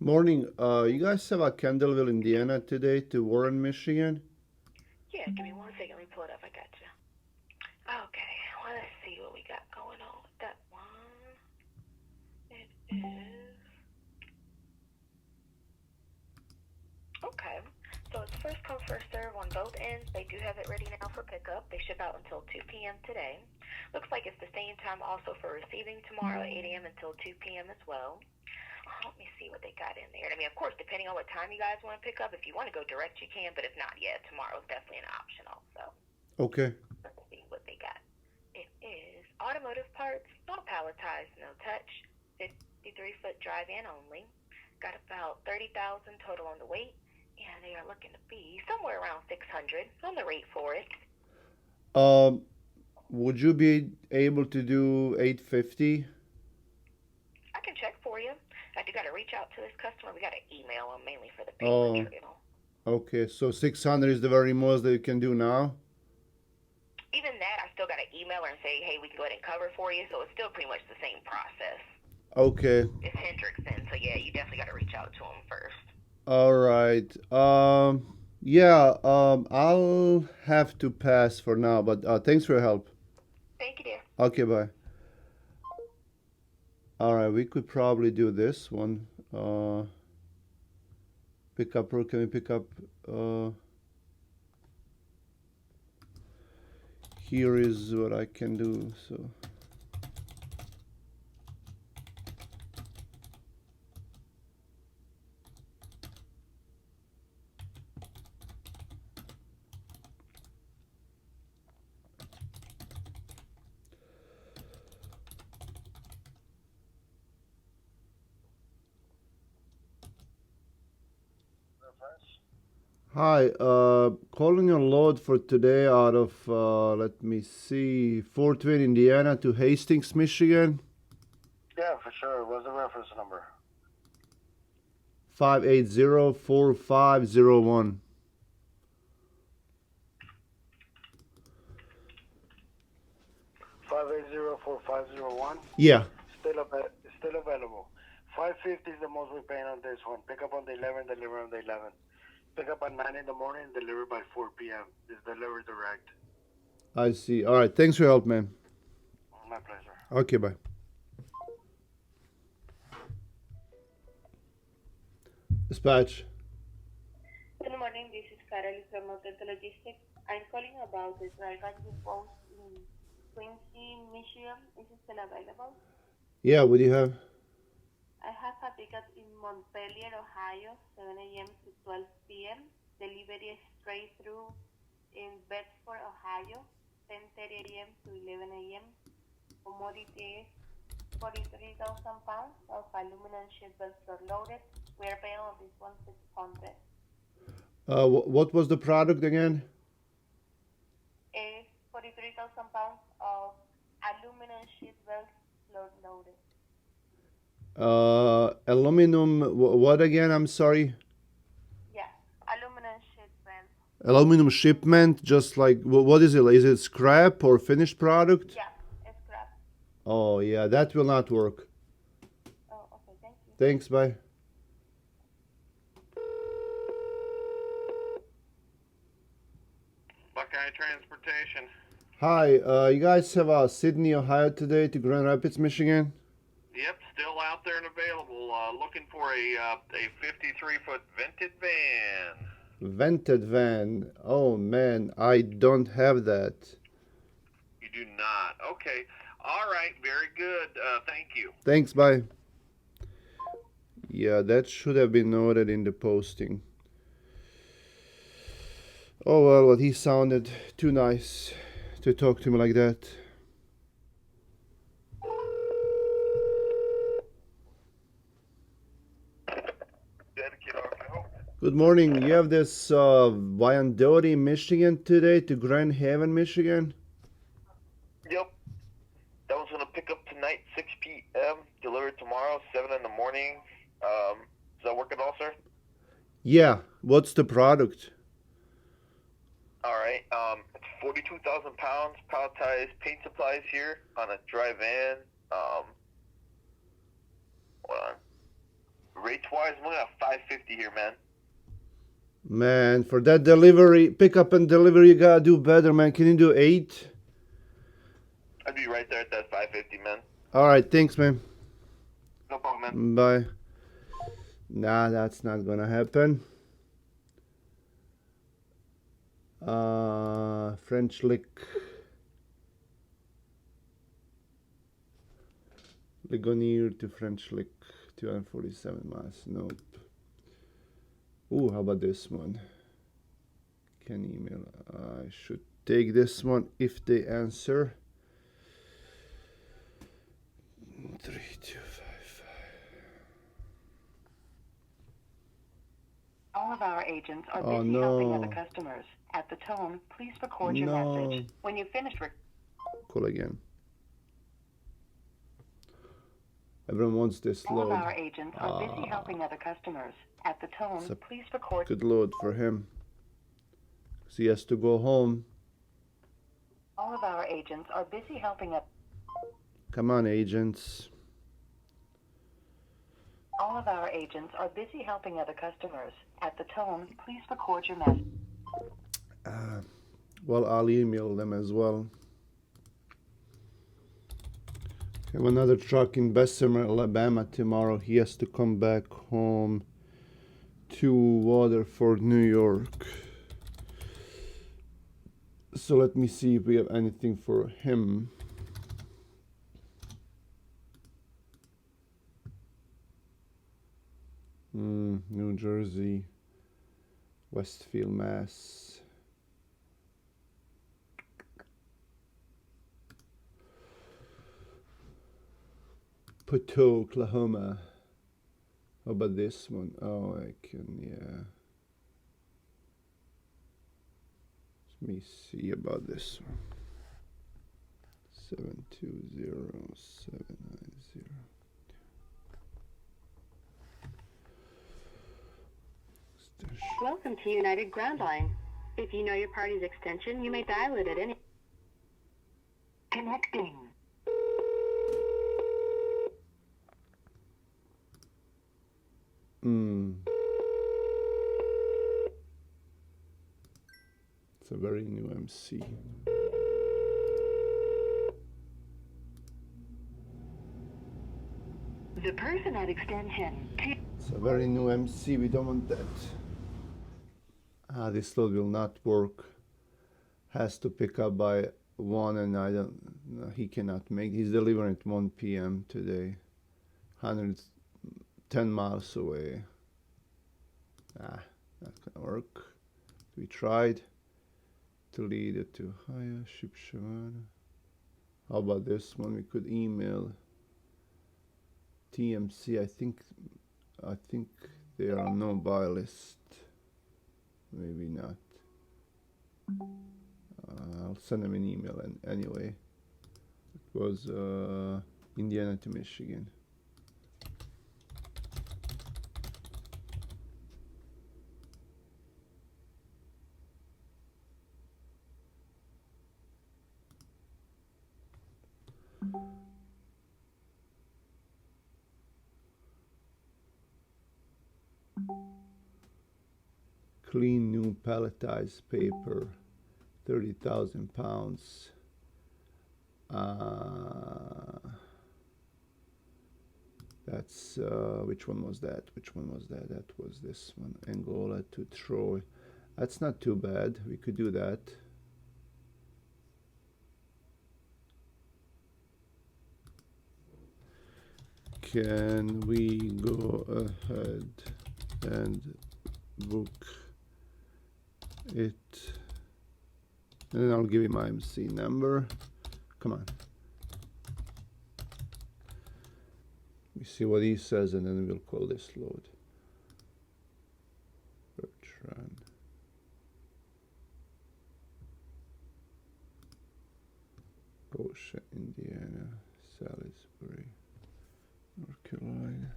Morning. You guys have a Kendallville, Indiana today to Warren, Michigan? Yeah, give me one second. Let me pull it up. I got you. Okay, well, let's see what we got going on with that one. It is. Okay. So it's first come, first serve on both ends. They do have it ready now for pickup. They ship out until 2 p.m. today. Looks like it's the same time also for receiving tomorrow, 8 a.m. until 2 p.m. as well. Let me see what they got in there. I mean, of course, depending on what time you guys want to pick up, if you want to go direct, you can, but if not, yeah, tomorrow is definitely an option also. Okay. Let's see what they got. It is automotive parts, no palletized, no touch, 53-foot drive-in only. Got about 30,000 total on the weight, and they are looking to be somewhere around 600 on the rate for it. Um, would you be able to do 850? I can check for you. I do got to reach out to this customer. We got to email them mainly for the paper Oh, trail. okay. So 600 is the very most that you can do now? Even that, I still got to email her and say, hey, we can go ahead and cover for you. So it's still pretty much the same process. Okay. It's Hendrickson, so yeah, you definitely got to reach out to him first. All right. Yeah, I'll have to pass for now, but thanks for your help. Thank you, dear. Okay, bye. All right, we could probably do this one. Pick up, or can we pick up? Uh, Here is what I can do. So. Hi, calling a load for today out of, let me see, Fort Wayne, Indiana to Hastings, Michigan. Yeah, for sure. What's the reference number? 5804501. 5804501. Yeah, Still available. 550 is the most we're paying on this one. Pick up on the 11th, deliver on the 11th. Pick up at 9 in the morning, deliver by 4 p.m. It's delivered direct. I see. All right, thanks for your help, man. My pleasure. Okay, bye. Dispatch. Good morning, this is Carol from Hotel Logistics. I'm calling about the driver you post in Quincy, Michigan. Is it still available? Yeah, what do you have? I have a pickup in Montpelier, Ohio, 7 a.m. to 12 p.m. Delivery is straight through in Bedford, Ohio, 10:30 a.m. to 11 a.m. Commodity is 43,000 pounds of aluminum sheet belts loaded. We are paying on this one 600. What was the product again? Is 43,000 pounds of aluminum sheet belts loaded. Aluminum, what again? I'm sorry. Yeah, aluminum sheet belts. Aluminum shipment, just like, what is it? Is it scrap or finished product? Yeah, scrap. Oh, yeah, that will not work. Oh, okay, thank you. Thanks, bye. Buckeye Transportation. Hi, you guys have Sydney, Ohio today to Grand Rapids, Michigan? Yep, still out there and available. Looking for a 53-foot vented van. Vented van. Oh man, I don't have that. You do not. Okay. All right. Very good. Thank you. Thanks, bye. Yeah, that should have been noted in the posting. Oh well, but he sounded too nice to talk to me like that. Good morning. You have this Wyandotte, Michigan today to Grand Haven, Michigan? Yep. That one's gonna pick up tonight, 6 p.m. Delivered tomorrow, 7 in the morning. Does that work at all, sir? Yeah. What's the product? All right. It's 42,000 pounds, palletized paint supplies here on a dry van. Hold on. Rate-wise, I'm looking at 550 here, man. Man, for that delivery, pickup and delivery, you gotta do better, man. Can you do 8? I'd be right there at that 550, man. All right, thanks, man. No problem, man. Bye. Nah, that's not gonna happen. French Lick. Ligonier to French Lick, 247 miles. Nope. Ooh, how about this one? Can email. I should take this one if they answer. 3255. All of our agents are Oh, busy helping other no. customers. At the tone, please record your No. message. When you finish Call again. Everyone wants this all of load. our agents are busy helping other customers. At the tone, It's a please record. good load for him. 'Cause he has to go home. All of our agents are busy helping up. Come on, agents. All of our agents are busy helping other customers. At the tone, please record your message. Well, I'll email them as well. Have another truck in Bessemer, Alabama tomorrow. He has to come back home to Waterford, New York. So let me see if we have anything for him. New Jersey, Westfield, Mass. Poteau, Oklahoma. How about this one? Oh, I can, yeah. Let me see about this one. 720-790. Welcome to United Ground Line. If you know your party's extension, you may dial it at any. Connecting. It's a very new MC. The person at extension 2. It's a very new MC. We don't want that. This load will not work. Has to pick up by 1, and I don't. No, he cannot make. He's delivering at 1 p.m. today. 110 miles away. Not gonna work. We tried to lead it to higher ship Shimano. How about this one? We could email TMC. I think they are on no buy list. Maybe not. I'll send them an email anyway. It was Indiana to Michigan. Clean new palletized paper, 30,000 pounds. That's which one was that? Which one was that? That was this one. Angola to Troy. That's not too bad. We could do that. Can we go ahead and book it? And then I'll give you my MC number. Come on. We see what he says, and then we'll call this load. Bertrand. Goshen, Indiana. Salisbury, North Carolina.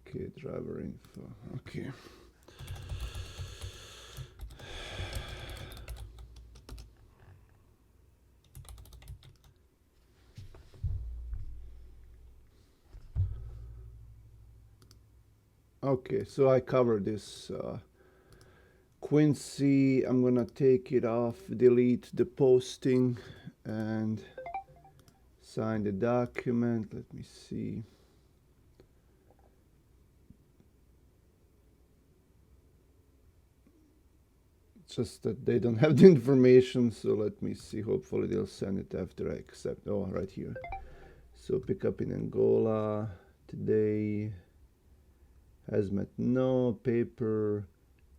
Okay, driver info. Okay. Okay, so I covered this Quincy. I'm gonna take it off, delete the posting, and sign the document. Let me see. Just that they don't have the information, so let me see. Hopefully they'll send it after I accept. Oh, right here. So pick up in Angola today. Hazmat, no. Paper,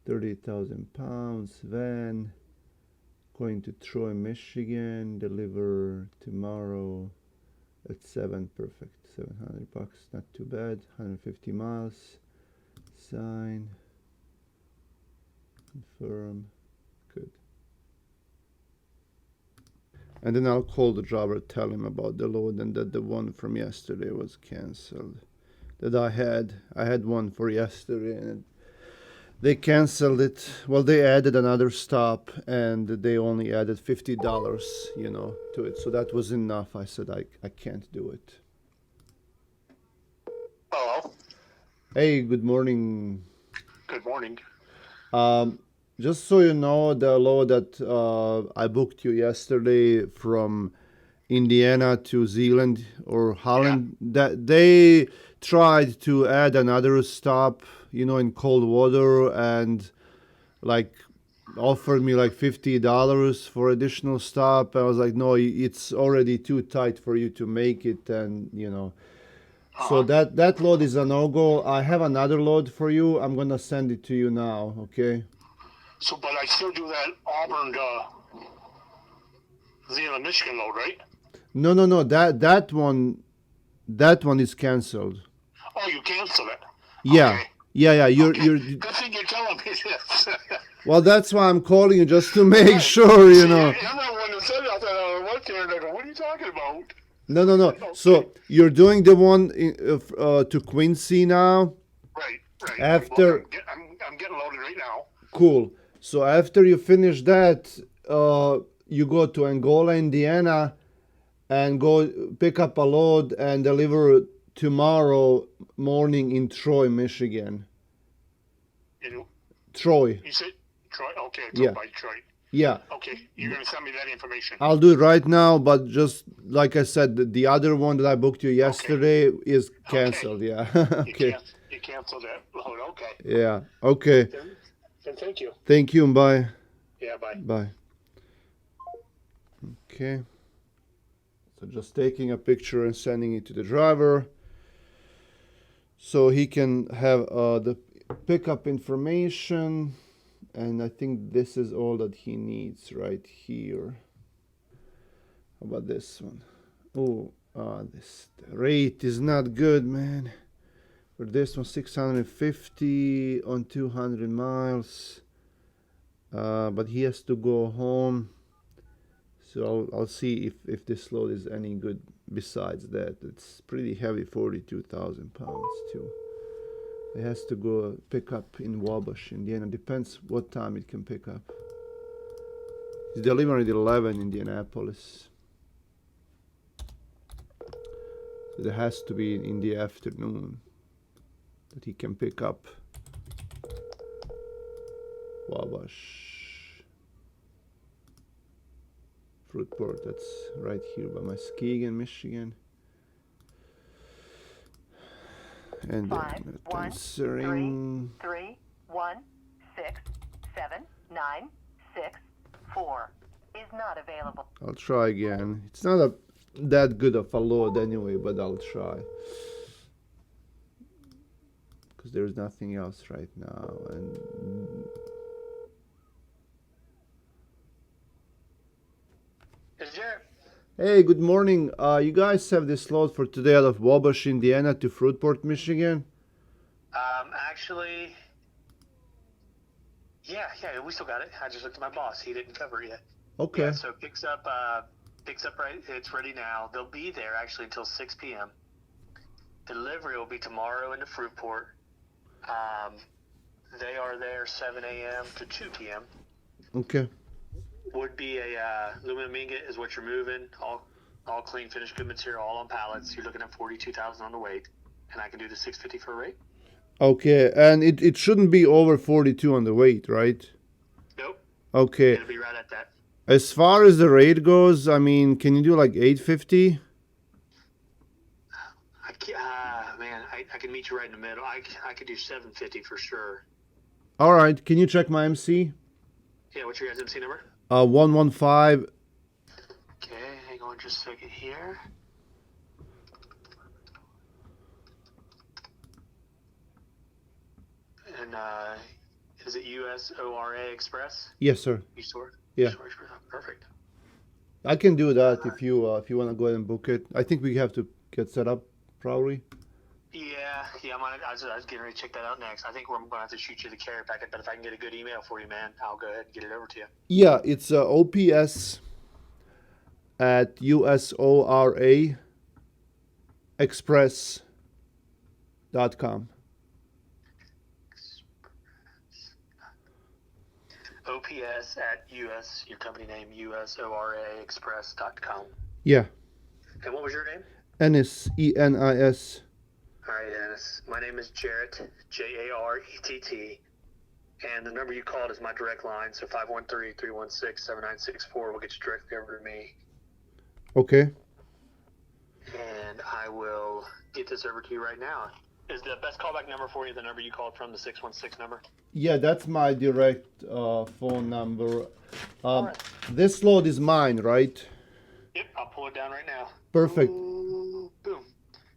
30,000 pounds. Van, going to Troy, Michigan. Deliver tomorrow at 7. Perfect. $700. Not too bad. 150 miles. Sign. Confirm. Good. And then I'll call the driver, tell him about the load and that the one from yesterday was cancelled. That I had one for yesterday and they cancelled it. Well, they added another stop and they only added $50, to it. So that was enough. I said I can't do it. Hello. Hey, good morning. Good morning. Just so you know, the load that I booked you yesterday from Indiana to Zealand or Holland, that they tried to add another stop, in cold water and like offered me like $50 for additional stop. I was like, no, it's already too tight for you to make it, and So that load is a no-go. I have another load for you. I'm gonna send it to you now, okay? So, but I still do that Auburn, Zealand, Michigan load, right? No. That one is canceled. Oh, you canceled it. Yeah. Okay. Yeah. You're Good thing you're telling me this. Well, that's why I'm calling you, just to make Right. sure, See, everyone that said that, I went there and I go, what are you talking about? No. Okay. So you're doing the one to Quincy now? Right. After... I'm getting loaded right now. Cool. So after you finish that, you go to Angola, Indiana, and go pick up a load and deliver tomorrow morning in Troy, Michigan. Troy. You said Troy? Okay, it's Yeah. by Detroit. Yeah. Okay, you're going to send me that information. I'll do it right now, but just like I said, the other one that I booked you yesterday is canceled. Yeah. Okay. You canceled that load. Okay. Yeah. Okay. Then thank you. Thank you and bye. Yeah, bye. Bye. Okay. So just taking a picture and sending it to the driver so he can have the pickup information, and I think this is all that he needs right here. How about this one? Oh, this rate is not good, man. For this one, 650 on 200 miles, but he has to go home. So I'll see if this load is any good besides that. It's pretty heavy, 42,000 pounds too. It has to go pick up in Wabash, Indiana. Depends what time it can pick up. It's delivering at 11 in Indianapolis. So it has to be in the afternoon that he can pick up Wabash. Fruitport, that's right here by Muskegon, Michigan. And then answering 3 1 6 7 9 6 4 is not available. I'll try again. It's not that good of a load anyway, but I'll try. Because there's nothing else right now. And hey, good morning. You guys have this load for today out of Wabash, Indiana to Fruitport, Michigan? Actually, yeah, we still got it. I just looked at my boss. He didn't cover it yet. Okay. Yeah, so it picks up right. It's ready now. They'll be there actually until 6 p.m. Delivery will be tomorrow into Fruitport. They are there 7 a.m. to 2 p.m. Okay. Would be a aluminum ingot is what you're moving. All clean, finished good material, all on pallets. You're looking at 42,000 on the weight, and I can do the 650 for a rate. Okay, and it shouldn't be over 42 on the weight, right? Nope. Okay. It'll be right at that. As far as the rate goes, I mean, can you do like 850? Man, I can meet you right in the middle. I could do 750 for sure. All right. Can you check my MC? Yeah, what's your guys' MC number? 115. Okay, hang on just a second here. And is it USORA Express? Yes, sir. You store? Yeah. Perfect. I can do that if you want to go ahead and book it. I think we have to get set up probably. Yeah. I was getting ready to check that out next. I think I'm going to have to shoot you the carrier packet, but if I can get a good email for you, man, I'll go ahead and get it over to you. Yeah, it's OPS at USORA Express.com. OPS at US, your company name, USORAExpress.com. Yeah. And what was your name? Ennis, ENIS. All right, Ennis. My name is Jarrett, JARETT. And the number you called is my direct line, so 513-316-7964 will get you directly over to me. Okay. And I will get this over to you right now. Is the best callback number for you the number you called from, the 616 number? Yeah, that's my direct phone number. Right. This load is mine, right? Yep, I'll pull it down right now. Perfect. Ooh, boom.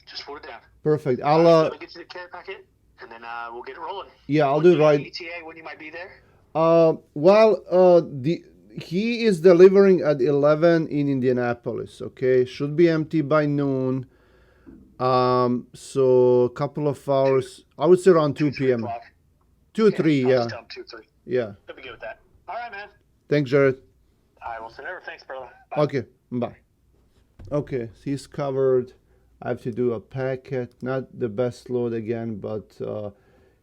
Just pull it down. Perfect. Let me get you the care packet, and then we'll get it rolling. Yeah, I'll do it right. ETA, when you might be there? He is delivering at 11 in Indianapolis. Okay, should be empty by noon. So a couple of hours. I would say around 2 p.m. 2 3, yeah. I'll just tell him 2 3. Yeah. Let me good with that. All right, man. Thanks, Jared. I will send over. Thanks, brother. Bye. Okay, bye. Okay, so he's covered. I have to do a packet. Not the best load again, but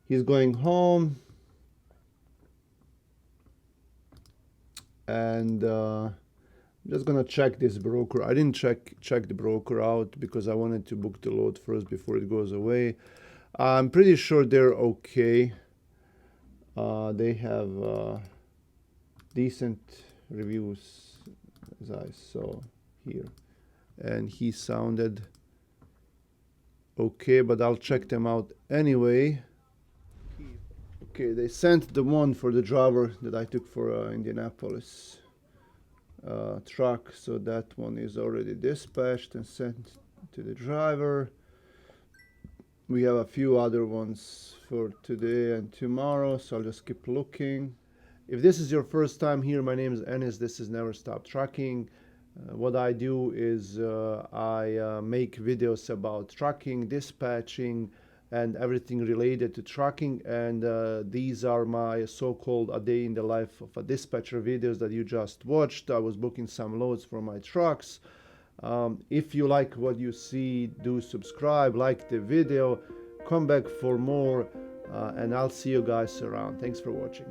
he's going home. And I'm just gonna check this broker. I didn't check the broker out because I wanted to book the load first before it goes away. I'm pretty sure they're okay. They have decent reviews, as I saw here, and he sounded okay, but I'll check them out anyway. Okay, they sent the one for the driver that I took for Indianapolis truck, so that one is already dispatched and sent to the driver. We have a few other ones for today and tomorrow, so I'll just keep looking. If this is your first time here, my name is Ennis. This is Never Stop Trucking. What I do is I make videos about trucking, dispatching, and everything related to trucking, and these are my so-called a day in the life of a dispatcher videos that you just watched. I was booking some loads for my trucks. If you like what you see, do subscribe, like the video, come back for more, and I'll see you guys around. Thanks for watching.